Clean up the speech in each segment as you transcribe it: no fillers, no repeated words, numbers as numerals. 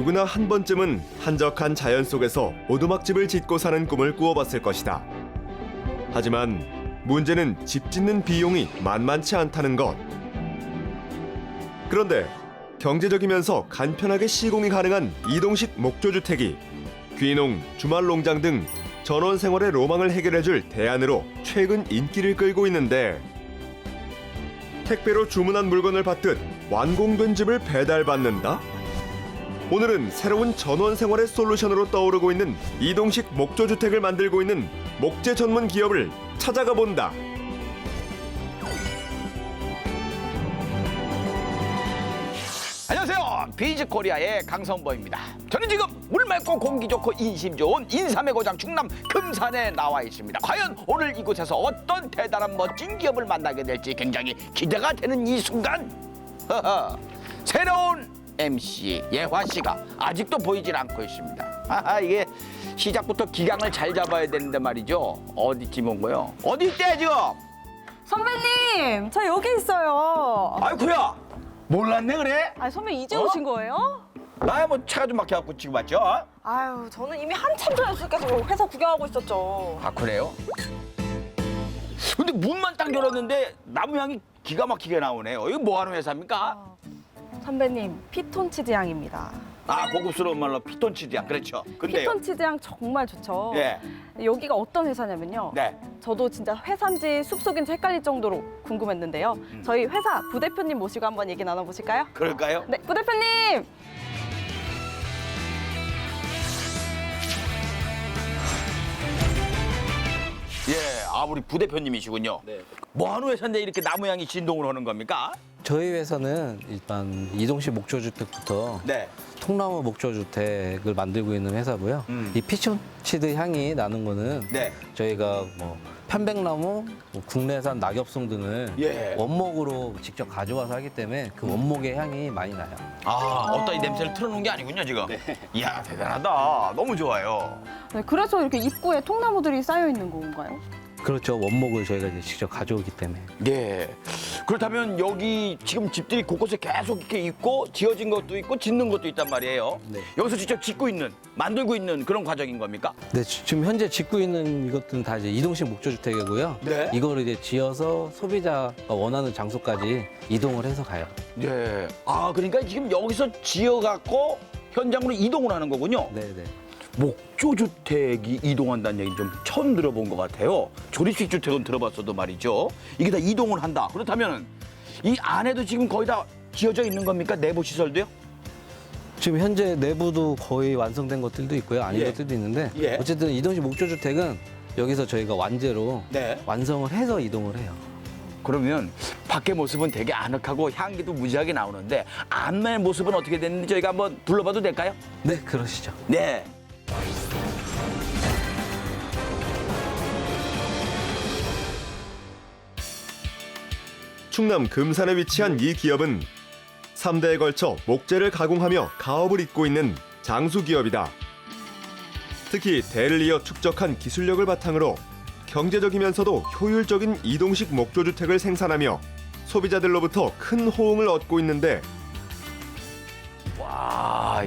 누구나 한 번쯤은 한적한 자연 속에서 오두막집을 짓고 사는 꿈을 꾸어봤을 것이다. 하지만 문제는 집 짓는 비용이 만만치 않다는 것. 그런데 경제적이면서 간편하게 시공이 가능한 이동식 목조주택이 귀농, 주말 농장 등 전원 생활의 로망을 해결해줄 대안으로 최근 인기를 끌고 있는데, 택배로 주문한 물건을 받듯 완공된 집을 배달받는다? 오늘은 새로운 전원 생활의 솔루션으로 떠오르고 있는 이동식 목조주택을 만들고 있는 목재 전문 기업을 찾아가 본다. 안녕하세요. 비즈코리아의 강선보입니다. 저는 지금 물 맑고 공기 좋고 인심 좋은 인삼의 고장 충남 금산에 나와 있습니다. 과연 오늘 이곳에서 어떤 대단한 멋진 기업을 만나게 될지 굉장히 기대가 되는 이 순간, 새로운 MC 예화 씨가 아직도 보이질 않고 있습니다. 이게 시작부터 기강을 잘 잡아야 되는데 말이죠. 어디쯤 온 거요? 어디 있대 지금? 선배님, 저 여기 있어요. 아이쿠야, 몰랐네 그래? 아, 선배 이제 오신 거예요? 나야 뭐 차가 좀 막혀갖고 지금 왔죠? 아유, 저는 이미 한참 전에 계속 회사 구경하고 있었죠. 아 그래요? 근데 문만 딱 열었는데 나무 향이 기가 막히게 나오네요. 이거 뭐 하는 회사입니까? 선배님, 피톤치드 향입니다. 아 고급스러운 말로 피톤치드 향. 그렇죠. 근데요. 피톤치드 향 정말 좋죠. 예. 여기가 어떤 회사냐면요. 네. 저도 진짜 회사인지 숲속인지 헷갈릴 정도로 궁금했는데요. 저희 회사 부대표님 모시고 한번 얘기 나눠보실까요? 그럴까요? 네, 부대표님! 예. 아 우리 부대표님이시군요. 네. 뭐 하는 회사인데 이렇게 나무 향이 진동을 하는 겁니까? 저희 회사는 일단 이동식 목조주택부터 네. 통나무 목조주택을 만들고 있는 회사고요. 이 피톤치드 향이 나는 거는 네. 저희가 뭐 편백나무, 뭐 국내산 낙엽송 등을 예. 원목으로 직접 가져와서 하기 때문에 그 원목의 향이 많이 나요. 아 어떤 이 냄새를 틀어놓은 게 아니군요 지금. 네. 이야 대단하다. 너무 좋아요. 네, 그래서 이렇게 입구에 통나무들이 쌓여 있는 건가요? 그렇죠. 원목을 저희가 이제 직접 가져오기 때문에. 네. 그렇다면 여기 지금 집들이 곳곳에 계속 이렇게 있고 지어진 것도 있고 짓는 것도 있단 말이에요. 네. 여기서 직접 짓고 있는, 만들고 있는 그런 과정인 겁니까? 네, 지금 현재 짓고 있는 이것들은 다 이제 이동식 목조주택이고요. 네. 이거를 이제 지어서 소비자가 원하는 장소까지 이동을 해서 가요. 네. 아 그러니까 지금 여기서 지어갖고 현장으로 이동을 하는 거군요. 네, 네. 목조주택이 이동한다는 얘기 좀 처음 들어본 것 같아요. 조립식 주택은 들어봤어도 말이죠. 이게 다 이동을 한다. 그렇다면 이 안에도 지금 거의 다 지어져 있는 겁니까? 내부 시설도요? 지금 현재 내부도 거의 완성된 것들도 있고요. 아닌 예. 것들도 있는데 예. 어쨌든 이동식 목조주택은 여기서 저희가 완제로 네. 완성을 해서 이동을 해요. 그러면 밖의 모습은 되게 아늑하고 향기도 무지하게 나오는데 안의 모습은 어떻게 됐는지 저희가 한번 둘러봐도 될까요? 네, 그러시죠. 네. 충남 금산에 위치한 이 기업은 3대에 걸쳐 목재를 가공하며 가업을 잇고 있는 장수 기업이다. 특히 대를 이어 축적한 기술력을 바탕으로 경제적이면서도 효율적인 이동식 목조주택을 생산하며 소비자들로부터 큰 호응을 얻고 있는데, 와,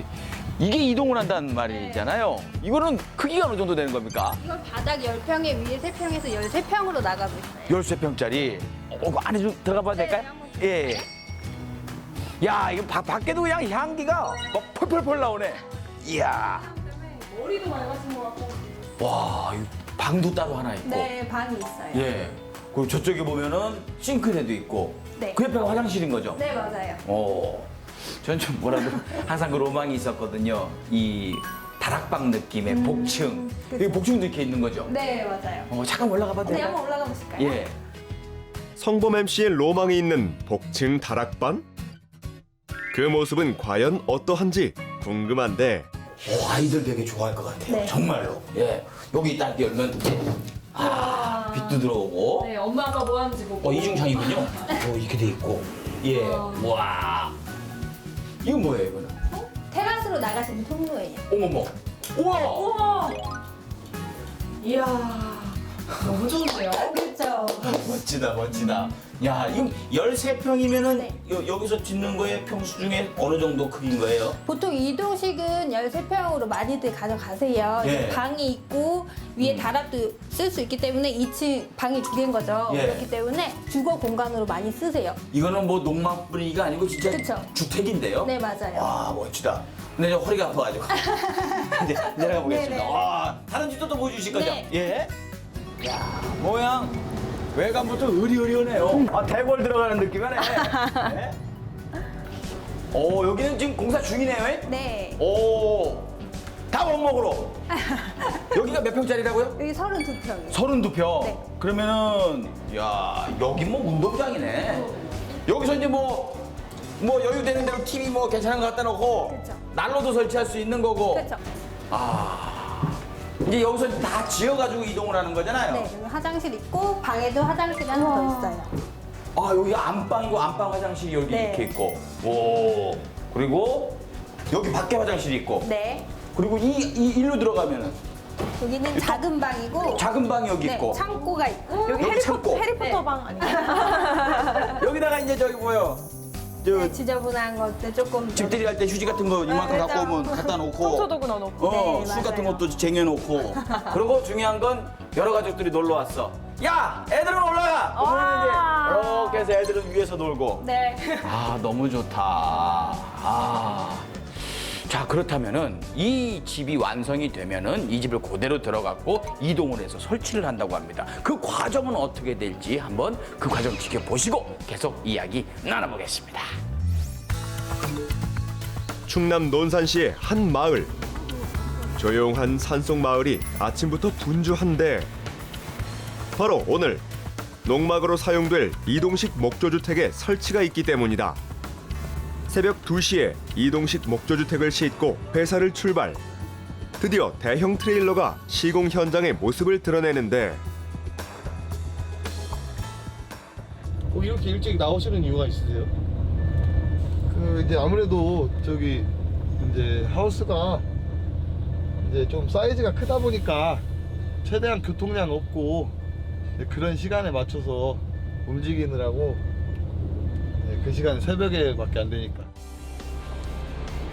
이게 이동을 한다는 말이잖아요. 이거는 크기가 어느 정도 되는 겁니까? 이건 바닥 10평에 위에 3평에서 13평으로 나가고 있어요. 13평짜리. 그 안에 좀 들어가 봐도 될까요? 예. 야, 이거 밖에도 그냥 향기가 막 펄펄펄 나오네. 이야. 머리도 맑아진 것 같고. 와, 이 방도 따로 하나 있고. 네, 방이 있어요. 예. 그리고 저쪽에 보면은 싱크대도 있고. 네. 그 옆에가 화장실인 거죠? 네, 맞아요. 전 좀 뭐라도 항상 그 로망이 있었거든요. 이 다락방 느낌의 복층. 여기 복층도 이렇게 있는 거죠? 네, 맞아요. 잠깐 올라가 봐도 네, 될까요? 한번 올라가 보실까요? 예. 성범 MC의 로망이 있는 복층 다락방? 그 모습은 과연 어떠한지 궁금한데, 아이들 되게 좋아할 것 같아요. 네. 정말로. 예. 여기 딱 열면 이제 빛도 들어오고. 네, 엄마가 뭐 하는지 보고. 이중창이군요. 이렇게 돼 있고. 예. 와. 이건 뭐예요, 이거는? 테라스로 나가시는 통로예요. 어머머. 우와. 우와! 이야. 너무 좋은데요? 그렇죠. 멋지다, 멋지다. 야, 이거 13평이면은 네. 여기서 짓는 거에 평수 중에 어느 정도 크기인 거예요? 보통 이동식은 13평으로 많이들 가져가세요. 예. 방이 있고 위에 다락도 쓸 수 있기 때문에 2층 방이 2개인 거죠. 예. 그렇기 때문에 주거 공간으로 많이 쓰세요. 이거는 뭐 농막 분위기가 아니고 진짜 그쵸. 주택인데요? 네, 맞아요. 와, 멋지다. 근데 저 허리가 아파가지고. 이제 내려가 보겠습니다. 네네. 와, 다른 집도 또 보여주실 거죠? 네. 예. 야, 모양 외관부터 의리의리하네요. 아, 대궐 들어가는 느낌이네. 네? 오, 여기는 지금 공사 중이네요. 네. 오, 다 원목으로. 여기가 몇 평짜리라고요? 여기 32평이에요. 32평. 네. 그러면은 야, 여기 뭐 운동장이네. 여기서 이제 뭐 여유되는 대로 TV 뭐 괜찮은 거 갖다 놓고 그쵸. 난로도 설치할 수 있는 거고. 그렇죠. 이제 여기서 다 지어가지고 이동을 하는 거잖아요. 네, 여기 화장실 있고 방에도 화장실이 하나 더 있어요. 아, 여기 안방이고 안방 화장실이 여기 네. 이렇게 있고. 오. 그리고 여기 밖에 화장실이 있고. 네. 그리고 이 일로 들어가면은 여기는 작은 방이고 작은 방이 여기 네, 있고. 창고가 있고 여기 창고. 해리포터 방 아니에요? 여기다가 이제 저기 뭐요? 저 네, 지저분한 것들 조금 집들이 할 때 휴지 같은 거 이만큼 네, 갖고 오면 갖다 놓고. 청소도구 넣어놓고. 네, 술 같은 맞아요. 것도 쟁여놓고. 그리고 중요한 건 여러 가족들이 놀러 왔어. 야, 애들은 올라가. 그러면 이제 이렇게 해서 애들은 위에서 놀고. 네. 아, 너무 좋다. 아. 자, 그렇다면은 이 집이 완성이 되면은 이 집을 그대로 들어갔고 이동을 해서 설치를 한다고 합니다. 그 과정은 어떻게 될지 한번 그 과정 지켜보시고 계속 이야기 나눠보겠습니다. 충남 논산시의 한 마을. 조용한 산속 마을이 아침부터 분주한데 바로 오늘 농막으로 사용될 이동식 목조주택의 설치가 있기 때문이다. 새벽 2시에 이동식 목조주택을 싣고 회사를 출발. 드디어 대형 트레일러가 시공 현장의 모습을 드러내는데 이렇게 일찍 나오시는 이유가 있으세요? 이제 아무래도 저기 이제 하우스가 이제 좀 사이즈가 크다 보니까 최대한 교통량 없고 그런 시간에 맞춰서 움직이느라고 그 시간 새벽에밖에 안 되니까.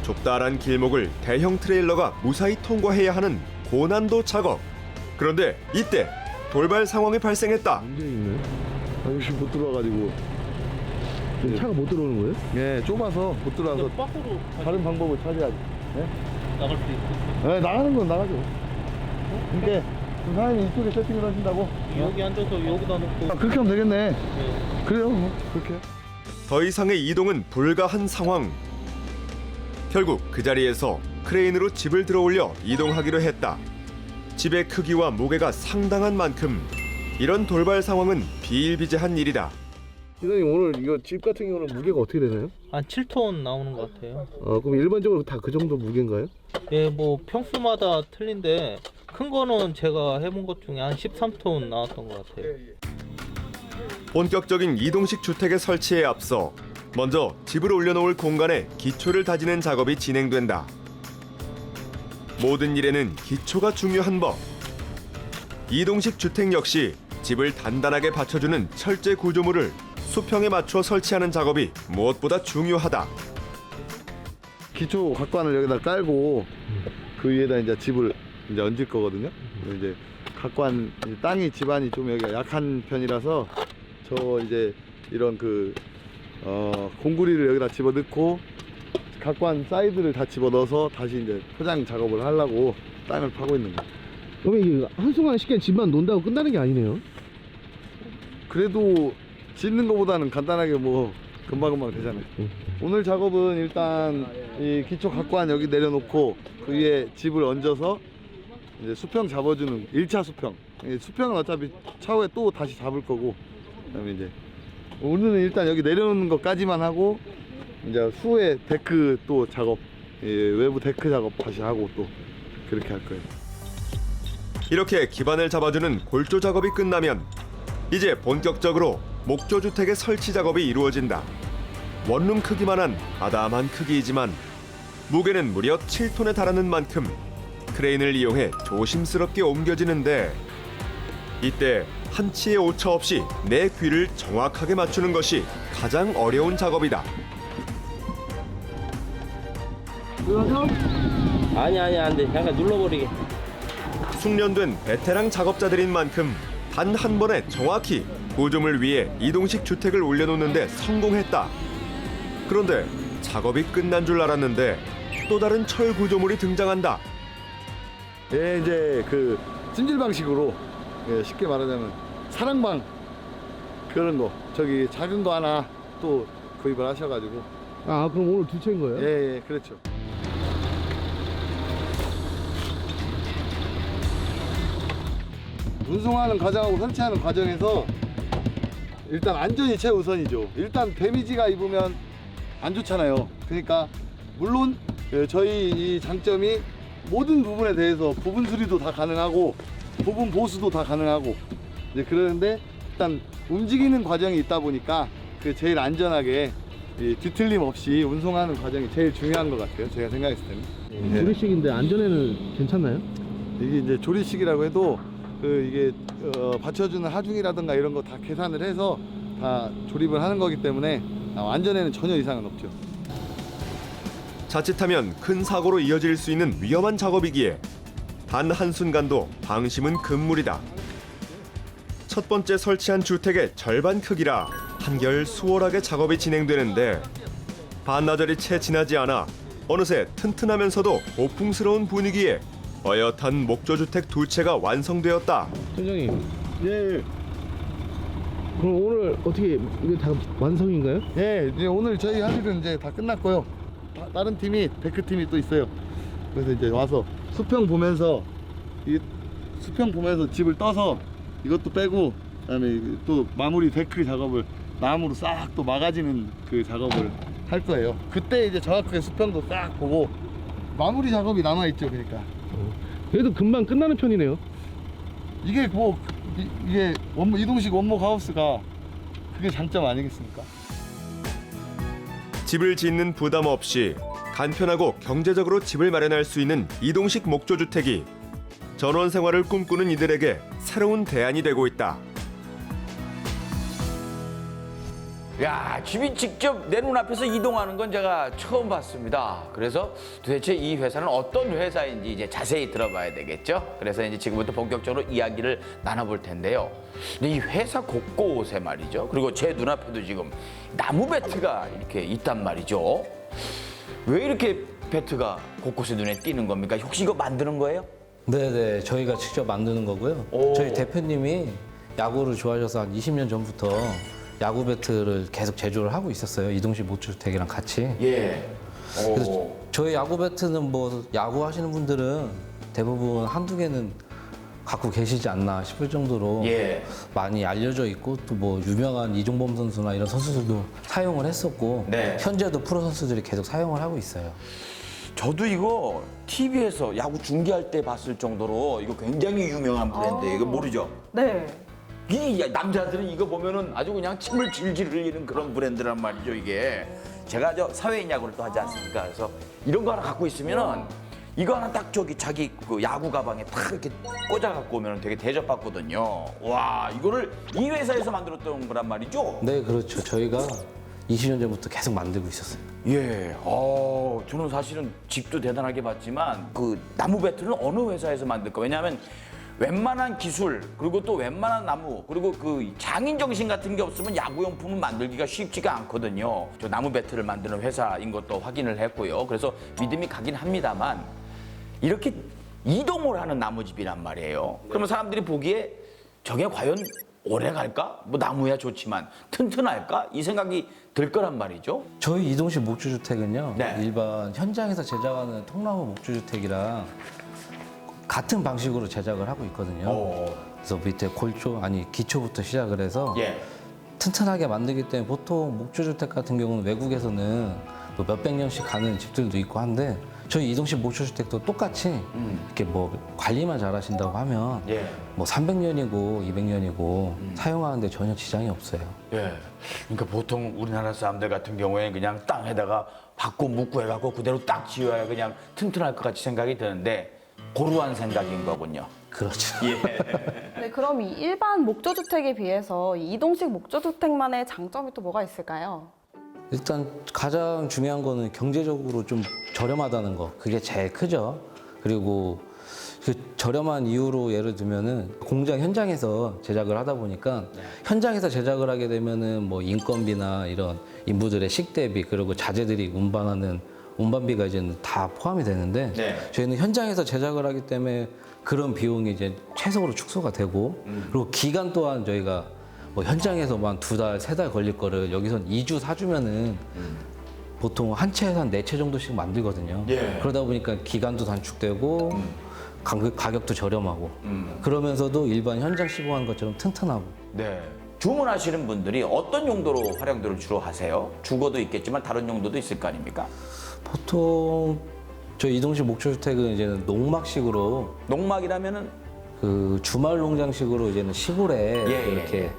좁다란 길목을 대형 트레일러가 무사히 통과해야 하는 고난도 작업. 그런데 이때 돌발 상황이 발생했다. 문제 있네. 지금 못 들어와가지고. 차가 못 들어오는 거예요? 네, 좁아서 못 들어와서 밖으로 다른 방법을 찾아야지. 네? 나갈 수 있어요. 네, 나가는 건 나가죠. 그러니까 사장님이 이쪽에 세팅을 하신다고? 여기 앉아서 여기다 놓고. 아, 그렇게 하면 되겠네. 네. 그래요, 뭐 그렇게. 더 이상의 이동은 불가한 상황. 결국 그 자리에서 크레인으로 집을 들어올려 이동하기로 했다. 집의 크기와 무게가 상당한 만큼 이런 돌발 상황은 비일비재한 일이다. 기사님 오늘 이거 집 같은 경우는 무게가 어떻게 되나요? 한 7톤 나오는 것 같아요. 그럼 일반적으로 다 그 정도 무게인가요? 예, 뭐 평수마다 틀린데 큰 거는 제가 해본 것 중에 한 13톤 나왔던 것 같아요. 본격적인 이동식 주택의 설치에 앞서 먼저 집을 올려놓을 공간에 기초를 다지는 작업이 진행된다. 모든 일에는 기초가 중요한 법. 이동식 주택 역시 집을 단단하게 받쳐주는 철제 구조물을 수평에 맞춰 설치하는 작업이 무엇보다 중요하다. 기초 각관을 여기다 깔고 그 위에다 이제 집을 이제 얹을 거거든요. 이제 각관 이제 땅이 집안이 좀 여기가 약한 편이라서 저 이제 이런 그 공구리를 여기다 집어 넣고 각관 사이드를 다 집어 넣어서 다시 이제 포장 작업을 하려고 땅을 파고 있는 거예요. 그러면 이게 한순간 쉽게 집만 논다고 끝나는 게 아니네요. 그래도 짓는 것보다는 간단하게 뭐 금방금방 되잖아요. 오늘 작업은 일단 이 기초 각관 여기 내려놓고 그 위에 집을 얹어서 이제 수평 잡아주는 1차 수평. 이 수평은 어차피 차후에 또 다시 잡을 거고, 그다음에 이제 오늘은 일단 여기 내려놓는 것까지만 하고 이제 후에 데크 또 작업, 외부 데크 작업 다시 하고 또 그렇게 할 거예요. 이렇게 기반을 잡아주는 골조 작업이 끝나면 이제 본격적으로 목조주택의 설치 작업이 이루어진다. 원룸 크기만한 아담한 크기이지만 무게는 무려 7톤에 달하는 만큼 크레인을 이용해 조심스럽게 옮겨지는데 이때 한치의 오차 없이 내 귀를 정확하게 맞추는 것이 가장 어려운 작업이다. 아니 안 돼. 약간 눌러버리게. 숙련된 베테랑 작업자들인 만큼 단 한 번에 정확히 구조물 위에 이동식 주택을 올려놓는데 성공했다. 그런데 작업이 끝난 줄 알았는데 또 다른 철 구조물이 등장한다. 예, 이제 그 찜질 방식으로 예, 쉽게 말하자면 사랑방 그런 거 저기 작은 거 하나 또 구입을 하셔가지고 아, 그럼 오늘 두 채인 거예요? 예, 그렇죠. 운송하는 과정하고 설치하는 과정에서 일단 안전이 최우선이죠. 일단 데미지가 입으면 안 좋잖아요. 그러니까 물론 저희 이 장점이 모든 부분에 대해서 부분 수리도 다 가능하고 부분 보수도 다 가능하고 이제 그러는데 일단 움직이는 과정이 있다 보니까 그 제일 안전하게 이 뒤틀림 없이 운송하는 과정이 제일 중요한 것 같아요. 제가 생각했을 때는. 조리식인데 안전에는 괜찮나요? 이게 이제 조리식이라고 해도 그 이게 받쳐주는 하중이라든가 이런 거 다 계산을 해서 다 조립을 하는 거기 때문에 안전에는 전혀 이상은 없죠. 자칫하면 큰 사고로 이어질 수 있는 위험한 작업이기에 단 한순간도 방심은 금물이다. 첫 번째 설치한 주택의 절반 크기라 한결 수월하게 작업이 진행되는데 반나절이 채 지나지 않아 어느새 튼튼하면서도 고풍스러운 분위기에 어엿한 목조주택 두 채가 완성되었다. 팀장님, 예, 그럼 오늘 어떻게 이게 다 완성인가요? 예, 이제 오늘 저희 할 일은 이제 다 끝났고요. 다른 팀이 데크 팀이 또 있어요. 그래서 이제 와서 수평 보면서 이 수평 보면서 집을 떠서 이것도 빼고 그다음에 또 마무리 데크 작업을 나무로 싹 또 막아지는 그 작업을 할 거예요. 그때 이제 정확하게 수평도 싹 보고 마무리 작업이 남아 있죠. 그러니까 그래도 금방 끝나는 편이네요. 이게 뭐 이게 원목 이동식 원목 하우스가 그게 장점 아니겠습니까? 집을 짓는 부담 없이 간편하고 경제적으로 집을 마련할 수 있는 이동식 목조주택이 전원 생활을 꿈꾸는 이들에게 새로운 대안이 되고 있다. 야, 집이 직접 내 눈앞에서 이동하는 건 제가 처음 봤습니다. 그래서 도대체 이 회사는 어떤 회사인지 이제 자세히 들어봐야 되겠죠. 그래서 이제 지금부터 본격적으로 이야기를 나눠볼 텐데요. 근데 이 회사 곳곳에 말이죠. 그리고 제 눈앞에도 지금 나무 배트가 이렇게 있단 말이죠. 왜 이렇게 배트가 곳곳에 눈에 띄는 겁니까? 혹시 이거 만드는 거예요? 네네, 저희가 직접 만드는 거고요. 오. 저희 대표님이 야구를 좋아하셔서 한 20년 전부터 야구 배트를 계속 제조를 하고 있었어요. 이동식 목조주택이랑 같이. 예. 그래서 저희 야구 배트는 뭐 야구 하시는 분들은 대부분 한두 개는 갖고 계시지 않나 싶을 정도로 예. 많이 알려져 있고 또 뭐 유명한 이종범 선수나 이런 선수들도 사용을 했었고 네. 현재도 프로 선수들이 계속 사용을 하고 있어요. 저도 이거 TV에서 야구 중계할 때 봤을 정도로 이거 굉장히 유명한 브랜드예요. 이거 모르죠? 네. 이 남자들은 이거 보면은 아주 그냥 침을 질질 흘리는 그런 브랜드란 말이죠, 이게. 제가 저 사회인 야구를 또 하지 않습니까? 그래서 이런 거 하나 갖고 있으면은 이거 하나 딱 저기 자기 그 야구 가방에 딱 이렇게 꽂아 갖고 오면 되게 대접받거든요. 와, 이거를 이 회사에서 만들었던 거란 말이죠? 네, 그렇죠. 저희가 20년 전부터 계속 만들고 있었어요. 예. 저는 사실은 집도 대단하게 봤지만 그 나무 배트는 어느 회사에서 만들까? 왜냐하면 웬만한 기술 그리고 또 웬만한 나무 그리고 그 장인 정신 같은 게 없으면 야구용품을 만들기가 쉽지가 않거든요. 저 나무 배트를 만드는 회사인 것도 확인을 했고요. 그래서 믿음이 가긴 합니다만 이렇게 이동을 하는 나무집이란 말이에요. 그러면 사람들이 보기에 저게 과연 오래 갈까? 뭐 나무야 좋지만 튼튼할까? 이 생각이 들 거란 말이죠. 저희 이동식 목조주택은요. 네. 일반 현장에서 제작하는 통나무 목조주택이랑 같은 방식으로 제작을 하고 있거든요. 그래서 밑에 기초부터 시작을 해서 예. 튼튼하게 만들기 때문에 보통 목조주택 같은 경우는 외국에서는 뭐 몇백 년씩 가는 집들도 있고 한데 저희 이동식 목조주택도 똑같이 이렇게 뭐 관리만 잘 하신다고 하면 예. 뭐 300년이고 200년이고 사용하는데 전혀 지장이 없어요. 예. 그러니까 보통 우리나라 사람들 같은 경우에는 그냥 땅에다가 박고 묻고 해갖고 그대로 딱 지어야 그냥 튼튼할 것 같이 생각이 드는데 고루한 생각인 거군요. 그렇죠. 예. 네, 그럼 이 일반 목조주택에 비해서 이 이동식 목조주택만의 장점이 또 뭐가 있을까요? 일단 가장 중요한 거는 경제적으로 좀 저렴하다는 거. 그게 제일 크죠. 그리고 그 저렴한 이유로 예를 들면은 공장 현장에서 제작을 하다 보니까 현장에서 제작을 하게 되면은 뭐 인건비나 이런 인부들의 식대비 그리고 자재들이 운반하는 운반비가 이제는 다 포함이 되는데 저희는 현장에서 제작을 하기 때문에 그런 비용이 이제 최소로 축소가 되고 그리고 기간 또한 저희가 뭐 현장에서 한 2달, 3달 걸릴 거를 여기선 2주, 4주면은 보통 한 채에서 한 4채 정도씩 만들거든요. 그러다 보니까 기간도 단축되고 가격도 저렴하고 그러면서도 일반 현장 시공하는 것처럼 튼튼하고. 네. 주문하시는 분들이 어떤 용도로 활용도를 주로 하세요? 주거도 있겠지만 다른 용도도 있을 거 아닙니까? 보통 저희 이동식 목조주택은 이제는 농막식으로 농막이라면은 그 주말 농장식으로 이제는 시골에 예, 이렇게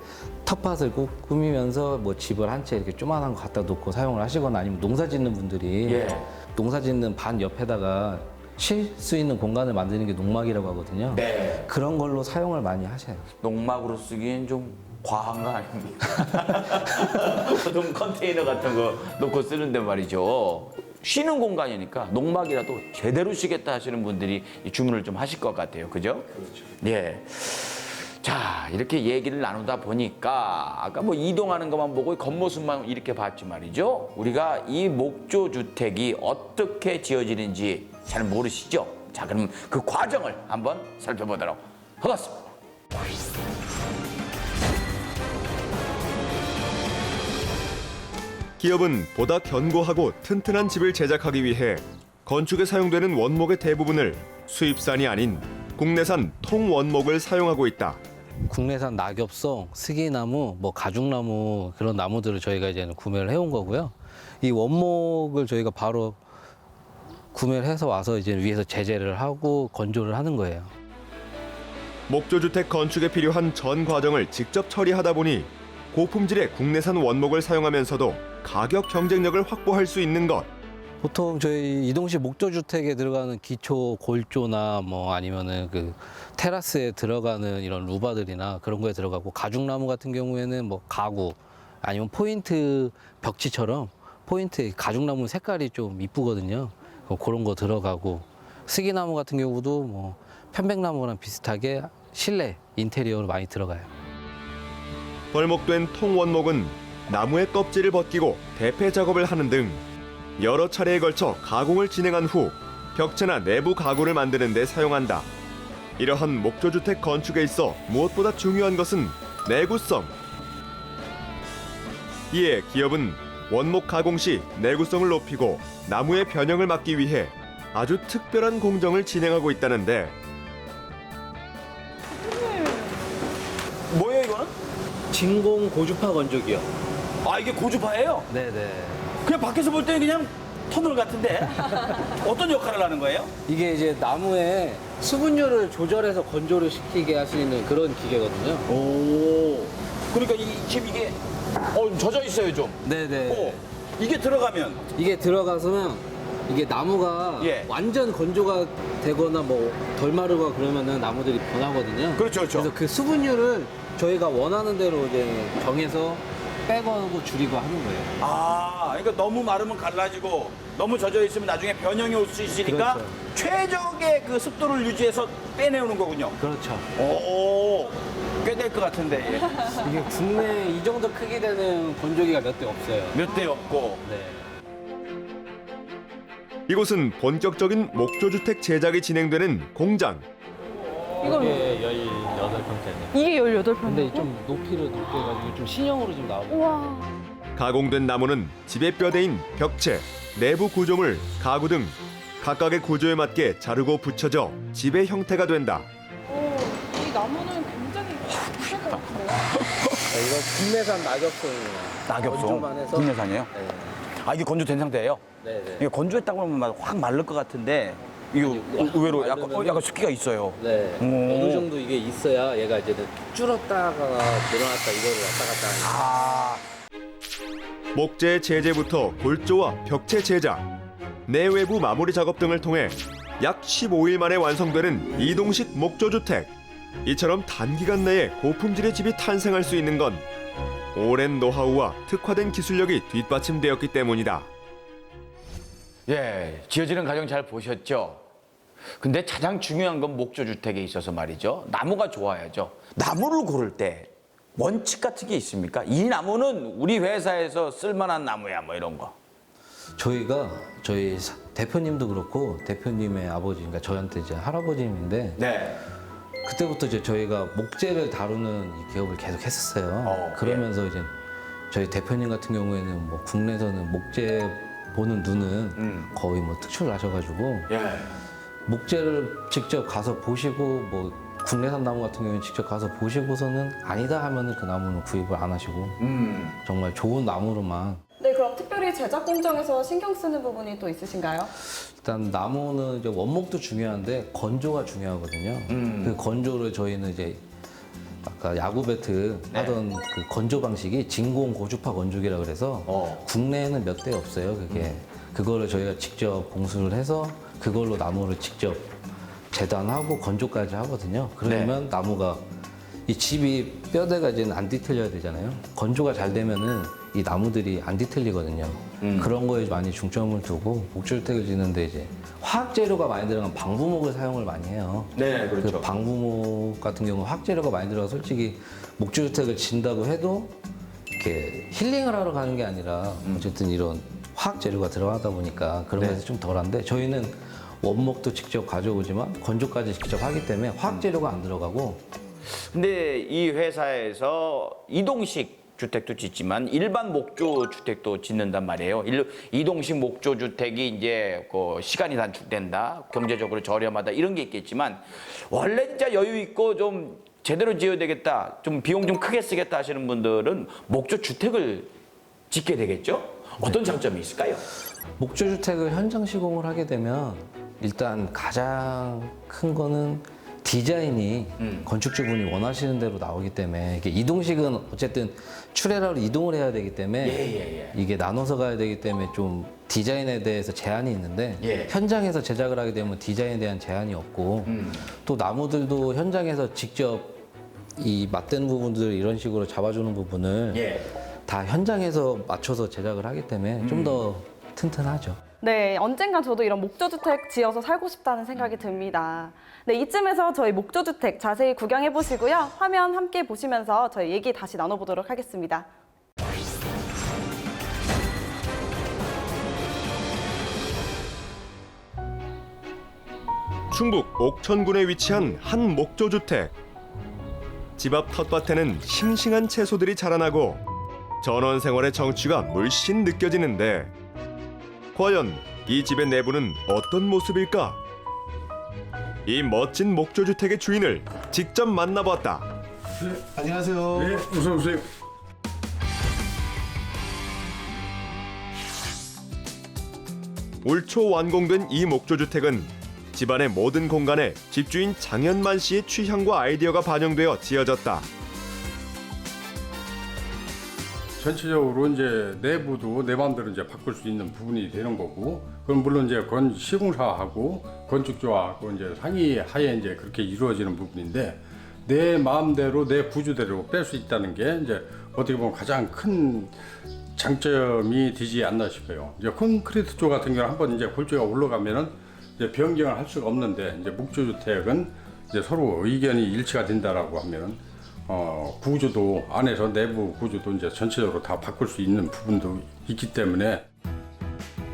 텃밭을 꾸미면서 뭐 집을 한 채 이렇게 조그만한 거 갖다 놓고 사용을 하시거나 아니면 농사 짓는 분들이 농사 짓는 반 옆에다가 쉴 수 있는 공간을 만드는 게 농막이라고 하거든요. 그런 걸로 사용을 많이 하셔요. 농막으로 쓰기엔 좀 과한 거 아닙니까? 보통 컨테이너 같은 거 놓고 쓰는데 말이죠. 쉬는 공간이니까 농막이라도 제대로 쉬겠다 하시는 분들이 이 주문을 좀 하실 것 같아요. 그죠? 그렇죠. 예. 자, 이렇게 얘기를 나누다 보니까 아까 뭐 이동하는 것만 보고 겉모습만 이렇게 봤지 말이죠. 우리가 이 목조 주택이 어떻게 지어지는지 잘 모르시죠? 자, 그럼 그 과정을 한번 살펴보도록 하겠습니다. 기업은 보다 견고하고 튼튼한 집을 제작하기 위해 건축에 사용되는 원목의 대부분을 수입산이 아닌 국내산 통원목을 사용하고 있다. 국내산 낙엽송, 스기나무, 뭐 가죽나무 그런 나무들을 저희가 이제는 구매를 해온 거고요. 이 원목을 저희가 바로 구매를 해서 와서 이제 위에서 제재를 하고 건조를 하는 거예요. 목조주택 건축에 필요한 전 과정을 직접 처리하다 보니 고품질의 국내산 원목을 사용하면서도 가격 경쟁력을 확보할 수 있는 것. 보통 저희 이동식 목조주택에 들어가는 기초 골조나 뭐 아니면은 그 테라스에 들어가는 이런 루바들이나 그런 거에 들어가고 가죽나무 같은 경우에는 뭐 가구 아니면 포인트 벽지처럼 포인트 가죽나무 색깔이 좀 이쁘거든요. 그런 거 들어가고 스기나무 같은 경우도 뭐 편백나무랑 비슷하게 실내 인테리어로 많이 들어가요. 벌목된 통원목은 나무의 껍질을 벗기고 대패 작업을 하는 등 여러 차례에 걸쳐 가공을 진행한 후 벽체나 내부 가구를 만드는 데 사용한다. 이러한 목조주택 건축에 있어 무엇보다 중요한 것은 내구성. 이에 기업은 원목 가공 시 내구성을 높이고 나무의 변형을 막기 위해 아주 특별한 공정을 진행하고 있다는데 뭐예요, 이거는? 진공 고주파 건조기요. 아, 이게 고주파예요? 네네. 그냥 밖에서 볼 때는 그냥 터널 같은데 어떤 역할을 하는 거예요? 이게 이제 나무의 수분율을 조절해서 건조를 시키게 할 수 있는 그런 기계거든요. 오, 그러니까 지금 이게 젖어 있어요 좀. 네네. 이게 들어가면 이게 들어가서는 이게 나무가 완전 건조가 되거나 뭐 덜 마르거나 그러면은 나무들이 변하거든요. 그렇죠, 그렇죠. 그래서 그 수분율을 저희가 원하는 대로 이제 정해서 빼고 줄이고 하는 거예요. 아, 그러니까 너무 마르면 갈라지고 너무 젖어 있으면 나중에 변형이 올 수 있으니까 그렇죠. 최적의 그 습도를 유지해서 빼내오는 거군요. 그렇죠. 오, 꽤 될 것 같은데. 이게 국내에 이 정도 크기 되는 건조기가 몇 대 없어요. 몇 대 없고. 네. 이곳은 본격적인 목조주택 제작이 진행되는 공장. 이게 18평짜리. 이게 18평. 근데 좀 높이를 높게 해가지고 좀 신형으로 좀 나오고. 우와. 가공된 나무는 집의 뼈대인 벽체, 내부 구조물, 가구 등 각각의 구조에 맞게 자르고 붙여져 집의 형태가 된다. 이 나무는 굉장히 비쌀 것 같은데요? 이거 국내산 낙엽송이에요. 건조만 해서. 국내산이에요? 네. 아, 이게 건조된 상태예요? 네네. 이게 건조했다고 하면 확 마를 것 같은데 이거 의외로 약간 습기가 있어요. 네. 오. 어느 정도 이게 있어야 얘가 이제 줄었다가 늘어났다 이거를 왔다 갔다 하는. 목재 제재부터 골조와 벽체 제작, 내외부 마무리 작업 등을 통해 약 15일 만에 완성되는 이동식 목조주택. 이처럼 단기간 내에 고품질의 집이 탄생할 수 있는 건 오랜 노하우와 특화된 기술력이 뒷받침되었기 때문이다. 예, 지어지는 과정 잘 보셨죠? 근데 가장 중요한 건 목조주택에 있어서 말이죠. 나무가 좋아야죠. 나무를 고를 때 원칙 같은 게 있습니까? 이 나무는 우리 회사에서 쓸만한 나무야, 뭐 이런 거. 저희가 저희 대표님도 그렇고 대표님의 아버지, 그러니까 저한테 이제 할아버지님인데 네. 그때부터 이제 저희가 목재를 다루는 이 기업을 계속 했었어요. 그러면서 이제 저희 대표님 같은 경우에는 뭐 국내에서는 목재 보는 눈은 거의 뭐 특출나셔가지고 예. 목재를 직접 가서 보시고 뭐 국내산 나무 같은 경우는 직접 가서 보시고서는 아니다 하면은 그 나무는 구입을 안 하시고 정말 좋은 나무로만. 네, 그럼 특별히 제작 공정에서 신경 쓰는 부분이 또 있으신가요? 일단 나무는 이제 원목도 중요한데 건조가 중요하거든요. 그 건조를 저희는 이제 아까 야구 배트 하던 그 건조 방식이 진공 고주파 건조기라 그래서 국내에는 몇 대 없어요. 그게 그거를 저희가 직접 공수를 해서 그걸로 나무를 직접 재단하고 건조까지 하거든요. 그러면 나무가 이 집이 뼈대가 이제는 안 뒤틀려야 되잖아요. 건조가 잘 되면은 이 나무들이 안 뒤틀리거든요. 그런 거에 많이 중점을 두고 목조주택을 짓는데 이제 화학 재료가 많이 들어간 방부목을 사용을 많이 해요. 네, 그렇죠. 그 방부목 같은 경우 화학 재료가 많이 들어가 솔직히 목조주택을 짓는다고 해도 이렇게 힐링을 하러 가는 게 아니라 어쨌든 이런 화학 재료가 들어가다 보니까 그런 거에서 좀 덜한데 저희는 원목도 직접 가져오지만 건조까지 직접 하기 때문에 화학 재료가 안 들어가고. 근데 이 회사에서 이동식 주택도 짓지만 일반 목조 주택도 짓는단 말이에요. 이동식 목조 주택이 이제 그 시간이 단축된다, 경제적으로 저렴하다 이런 게 있겠지만 원래 진짜 여유 있고 좀 제대로 지어야 되겠다, 좀 비용 좀 크게 쓰겠다 하시는 분들은 목조 주택을 짓게 되겠죠? 어떤 장점이 있을까요? 목조주택을 현장 시공을 하게 되면 일단 가장 큰 거는 디자인이 건축주분이 원하시는 대로 나오기 때문에 이게 이동식은 어쨌든 출애라로 이동을 해야 되기 때문에 이게 나눠서 가야 되기 때문에 좀 디자인에 대해서 제한이 있는데 현장에서 제작을 하게 되면 디자인에 대한 제한이 없고 또 나무들도 현장에서 직접 이 맞대는 부분들을 이런 식으로 잡아주는 부분을 다 현장에서 맞춰서 제작을 하기 때문에 좀 더 튼튼하죠. 네, 언젠간 저도 이런 목조주택 지어서 살고 싶다는 생각이 듭니다. 네, 이쯤에서 저희 목조주택 자세히 구경해 보시고요. 화면 함께 보시면서 저희 얘기 다시 나눠보도록 하겠습니다. 충북 옥천군에 위치한 한 목조주택. 집 앞 텃밭에는 싱싱한 채소들이 자라나고 전원 생활의 정취가 물씬 느껴지는데 과연 이 집의 내부는 어떤 모습일까? 이 멋진 목조주택의 주인을 직접 만나봤다. 안녕하세요. 네, 어서 오세요. 올 초 완공된 이 목조주택은 집안의 모든 공간에 집주인 장현만 씨의 취향과 아이디어가 반영되어 지어졌다. 전체적으로 이제 내부도 내 마음대로 이제 바꿀 수 있는 부분이 되는 거고, 그건 물론 이제 시공사하고 건축주하고 이제 상의하에 이제 그렇게 이루어지는 부분인데, 내 마음대로 내 구조대로 뺄 수 있다는 게 이제 어떻게 보면 가장 큰 장점이 되지 않나 싶어요. 이제 콘크리트 쪽 같은 경우는 한번 이제 골조가 올라가면은 이제 변경을 할 수가 없는데, 이제 목조주택은 이제 서로 의견이 일치가 된다라고 하면은 구조도 안에서 내부 구조도 이제 전체적으로 다 바꿀 수 있는 부분도 있기 때문에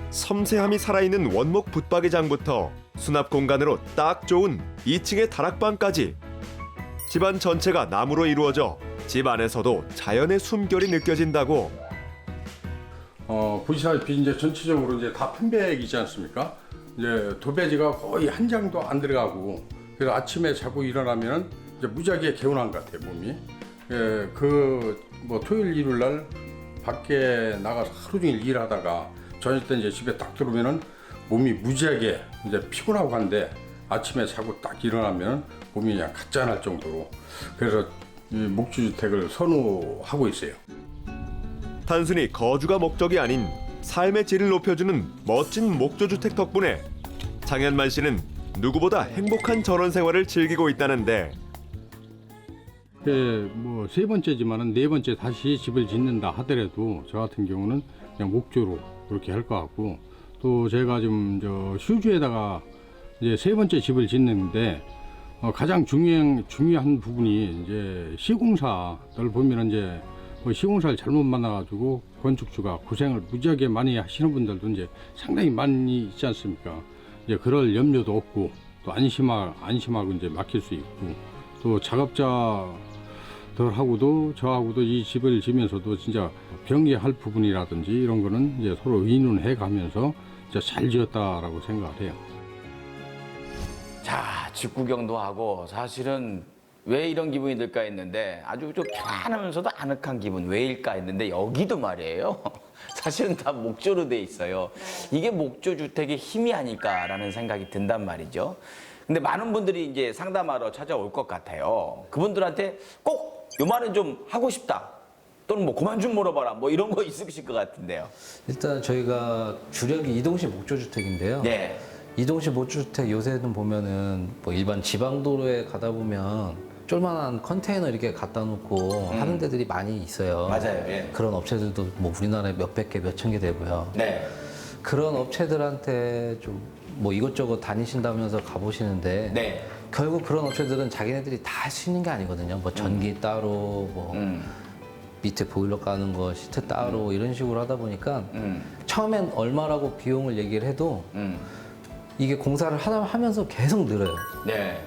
섬세함이 살아있는 원목 붙박이장부터 수납 공간으로 딱 좋은 2층의 다락방까지 집안 전체가 나무로 이루어져 집 안에서도 자연의 숨결이 느껴진다고. 보시다시피 이제 전체적으로 이제 다 편백이지 않습니까? 이제 도배지가 거의 한 장도 안 들어가고, 그래서 아침에 자고 일어나면 이제 무지하게 개운한 것 같아요, 몸이. 뭐 토요일 일요일 날 밖에 나가서 하루 종일 일하다가 저녁 때 이제 집에 딱 들어오면은 몸이 무지하게 이제 피곤하고 한데 아침에 자고 딱 일어나면 몸이 그냥 가짠할 정도로, 그래서 이 목조주택을 선호하고 있어요. 단순히 거주가 목적이 아닌 삶의 질을 높여주는 멋진 목조주택 덕분에 장현만 씨는 누구보다 행복한 전원 생활을 즐기고 있다는데 뭐 세 번째지만은 네 번째 다시 집을 짓는다 하더라도 저 같은 경우는 그냥 목조로 그렇게 할 것 같고, 또 제가 좀 저 휴주에다가 이제 세 번째 집을 짓는데 가장 중요한 부분이 이제 시공사들 보면 이제 뭐 시공사를 잘못 만나가지고 건축주가 고생을 무지하게 많이 하시는 분들도 이제 상당히 많이 있지 않습니까? 이제 그럴 염려도 없고 또 안심하고 이제 맡길 수 있고, 또 작업자들하고도 저하고도 이 집을 지면서도 진짜 병의할 부분이라든지 이런 거는 이제 서로 의논해 가면서 진짜 잘 지었다라고 생각을 해요. 자, 집 구경도 하고 사실은 왜 이런 기분이 들까 했는데 아주 좀 편안하면서도 아늑한 기분 왜일까 했는데 여기도 말이에요. 사실은 다 목조로 돼 있어요. 이게 목조 주택의 힘이 아닐까라는 생각이 든단 말이죠. 근데 많은 분들이 이제 상담하러 찾아올 것 같아요. 그분들한테 꼭 요 말은 좀 하고 싶다. 또는 뭐 그만 좀 물어봐라. 뭐 이런 거 있으실 것 같은데요. 일단 저희가 주력이 이동식 목조주택인데요. 네. 이동식 목조주택 요새는 보면은 뭐 일반 지방도로에 가다 보면 쫄만한 컨테이너 이렇게 갖다 놓고 하는 데들이 많이 있어요. 맞아요. 예. 그런 업체들도 뭐 우리나라에 몇백 개, 몇천 개 되고요. 네. 그런 업체들한테 좀 뭐 이것저것 다니신다면서 가보시는데 네. 결국 그런 업체들은 자기네들이 다 할 수 있는 게 아니거든요. 뭐 전기 따로, 뭐 밑에 보일러 까는 거 시트 따로 이런 식으로 하다 보니까 처음엔 얼마라고 비용을 얘기를 해도 이게 공사를 하면서 계속 늘어요. 네.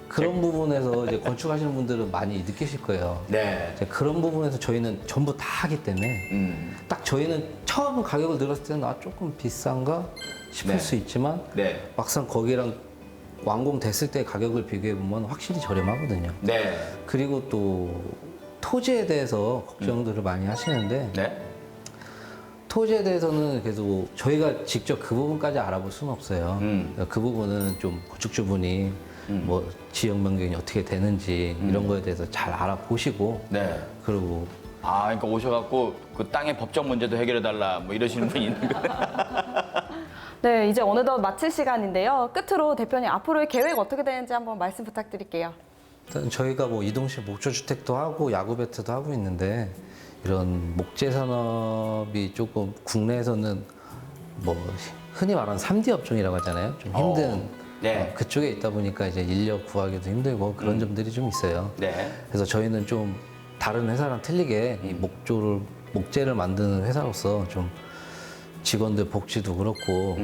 그런 부분에서 이제 건축하시는 분들은 많이 느끼실 거예요. 네. 이제 그런 부분에서 저희는 전부 다 하기 때문에 딱 저희는 처음 가격을 늘었을 때는 조금 비싼가 싶을 네. 수 있지만 네. 막상 거기랑 완공됐을 때 가격을 비교해 보면 확실히 저렴하거든요. 네. 그리고 또 토지에 대해서 걱정들을 많이 하시는데 네. 토지에 대해서는 그래도 저희가 직접 그 부분까지 알아볼 수는 없어요. 그러니까 그 부분은 좀 건축주분이 뭐 지역 변경이 어떻게 되는지 이런 거에 대해서 잘 알아보시고 네. 그리고 아, 그러니까 오셔갖고 그 땅의 법적 문제도 해결해달라 뭐 이러시는 분이 있는 거예요. 네, 이제 어느덧 마칠 시간인데요. 끝으로 대표님 앞으로의 계획 어떻게 되는지 한번 말씀 부탁드릴게요. 일단 저희가 뭐 이동식 목조주택도 하고 야구배트도 하고 있는데 이런 목재 산업이 조금 국내에서는 뭐 흔히 말하는 3D 업종이라고 하잖아요. 좀 힘든 네. 그쪽에 있다 보니까 이제 인력 구하기도 힘들고 그런 점들이 좀 있어요. 네. 그래서 저희는 좀 다른 회사랑 틀리게 이 목재를 만드는 회사로서 좀 직원들 복지도 그렇고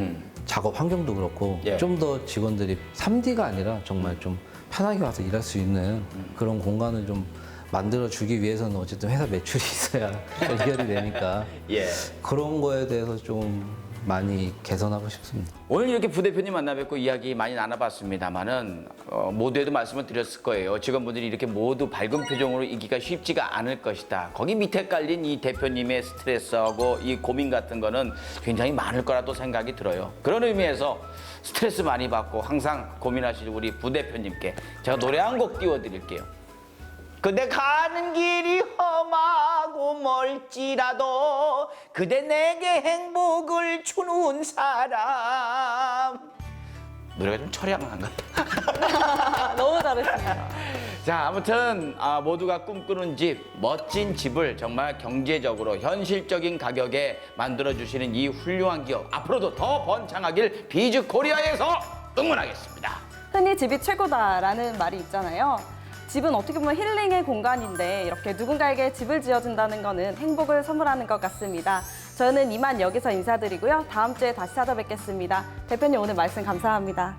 작업 환경도 그렇고 예. 좀 더 직원들이 3D가 아니라 정말 좀 편하게 와서 일할 수 있는 그런 공간을 좀 만들어 주기 위해서는 어쨌든 회사 매출이 있어야 해결이 되니까 예. 그런 거에 대해서 좀 많이 개선하고 싶습니다. 오늘 이렇게 부대표님 만나 뵙고 이야기 많이 나눠봤습니다만은 모두에도 말씀을 드렸을 거예요. 직원분들이 이렇게 모두 밝은 표정으로 있기가 쉽지가 않을 것이다. 거기 밑에 깔린 이 대표님의 스트레스하고 이 고민 같은 거는 굉장히 많을 거라도 생각이 들어요. 그런 의미에서 스트레스 많이 받고 항상 고민하시는 우리 부대표님께 제가 노래 한 곡 띄워드릴게요. 그대 가는 길이 험하고 멀지라도 그대 내게 행복을 주는 사람. 노래가 좀 처량한가? 너무 잘했습니다. 자, 아무튼 모두가 꿈꾸는 집, 멋진 집을 정말 경제적으로 현실적인 가격에 만들어주시는 이 훌륭한 기업 앞으로도 더 번창하길 비즈코리아에서 응원하겠습니다. 흔히 집이 최고다라는 말이 있잖아요. 집은 어떻게 보면 힐링의 공간인데 이렇게 누군가에게 집을 지어준다는 거는 행복을 선물하는 것 같습니다. 저는 이만 여기서 인사드리고요. 다음 주에 다시 찾아뵙겠습니다. 대표님 오늘 말씀 감사합니다.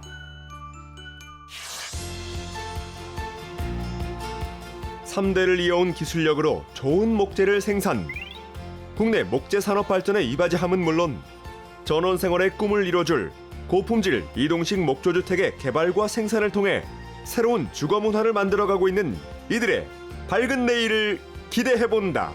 삼대를 이어온 기술력으로 좋은 목재를 생산. 국내 목재 산업 발전에 이바지함은 물론 전원 생활의 꿈을 이뤄줄 고품질 이동식 목조주택의 개발과 생산을 통해 새로운 주거 문화를 만들어가고 있는 이들의 밝은 내일을 기대해본다.